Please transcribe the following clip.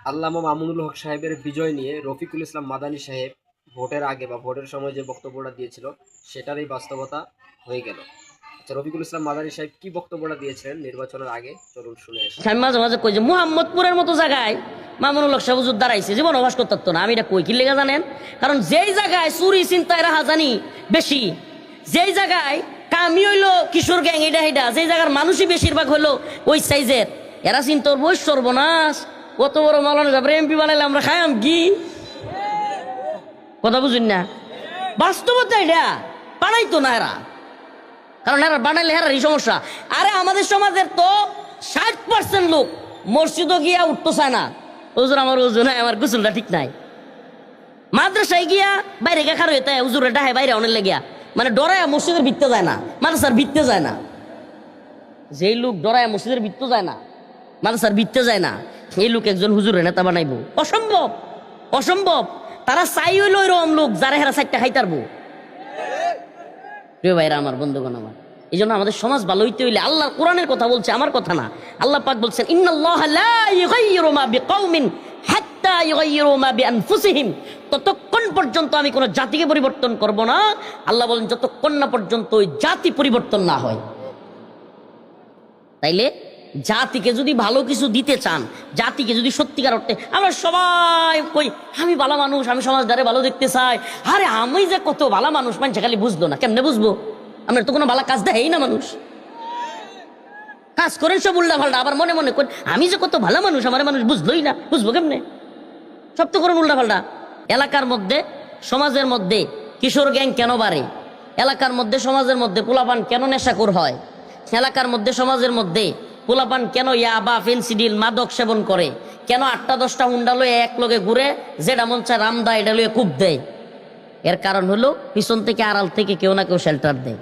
আল্লামা মামুনুল হক সাহেবের বিজয় নিয়ে রফিকুল ইসলাম মাদানী সাহেব ভোটের আগে বা ভোটের সময় যে বক্তব্যটা দিয়েছিল সেটারই বাস্তবতা হয়ে গেল। আচ্ছা, রফিকুল ইসলাম মাদানী সাহেব কি বক্তব্যটা দিয়েছিলেন নির্বাচনের আগে, চলুন শুনে আসি। আমি মাঝে মাঝে কই যে মুহাম্মদপুরের মতো জায়গায় মামুনুল হক সাহেব হুজুর দাঁড়াইছে, জীবন অবাস করতো না। আমি এটা কই কি লেগে জানেন? কারণ যেই জায়গায় চুরি চিন্তায় রাহাজানি বেশি, যেই জায়গায় কামি হইলো কিশোর গ্যাং এটা হেটা, যেই জায়গার মানুষই বেশিরভাগ হলো ওই সাইজের, এরা চিন্তা বই সর্বনাশ, কত বড় মালানা যাবে এমপি বানাইলে আমরা খাইম কি? কথা বুঝুন না? বাস্তবতা এটা বানাইতো না এরা, কারণ এরা বানাইলে এরারই সমস্যা। আরে আমাদের সমাজের তো 60% লোক মসজিদও গিয়া উঠতে চায় না, হুজুর আমার ওজু নাই, আমার গোসলটা ঠিক নাই। মাদ্রাসায় গিয়া বাইরে খারো হইতে হুজুরে ডাহে বাইরে অনেক লেগিয়া, মানে ডরায় মসজিদের ভিত্তে যায় না, মাদ্রাসার ভিত্তে যায় না। যেই লোক ডরায় মসজিদের ভিত্তে যায় না, মাদ্রাসার ভিত্তে যায় না, এই লোক একজন হুজুরের নেতা বানাইবো? অসম্ভব, অসম্ভব। তারা চাই হইলো এরকম লোক যারা হেরা সাইডটা খাইতারবো। প্রিয় ভাইরা আমার, বন্ধুগণ আমার, এই জন্য আমাদের সমাজ ভালো হইতে হইলে আল্লাহর কোরআনের কথা বলছে, আমার কথা না। আল্লাহ পাক বলছেন ইন্নাল্লাহা লা ইউগাইয়িরু মা বিকাউমিন হাত্তা ইউগাইয়িরু মা বিআনফুসিহিম, ততক্ষণ পর্যন্ত আমি কোনো জাতিকে পরিবর্তন করব না। আল্লাহ বলেন যতক্ষণ না পর্যন্ত ওই জাতি পরিবর্তন না হয়। তাইলে জাতিকে যদি ভালো কিছু দিতে চান, জাতিকে যদি সত্যিকার অর্থে, আমরা সবাই কই আমি ভালো মানুষ, আমি সমাজদারে ভালো দেখতে চাই, আরে আমি যে কত ভালো মানুষ মানুষ খালি বুঝলো না, কেমনে বুঝবো? আমরা তো কোনো ভালো কাজ দেয় না, মানুষ কাজ করেন সব উল্টা পাল্টা, আবার মনে মনে করেন আমি যে কত ভালো মানুষ, আমার মানুষ বুঝলোই না, বুঝবো কেমনে? সব তো করেন উল্টা পাল্টা। এলাকার মধ্যে সমাজের মধ্যে কিশোর গ্যাং কেন বাড়ে? এলাকার মধ্যে সমাজের মধ্যে পোলাপান কেন নেশাখোর হয়? এলাকার মধ্যে সমাজের মধ্যে পোলাপান কেন ইয়াবা ফেন্সিডিল মাদক সেবন করে? কেন 8টা-10টা হুন্ডা লয়ে এক লগে ঘুরে, যেটা মন চায় রামদা এটা লয়ে কূপ দেয়? এর কারণ হলো পিছন থেকে আড়াল থেকে কেউ না কেউ শেল্টার দেয়।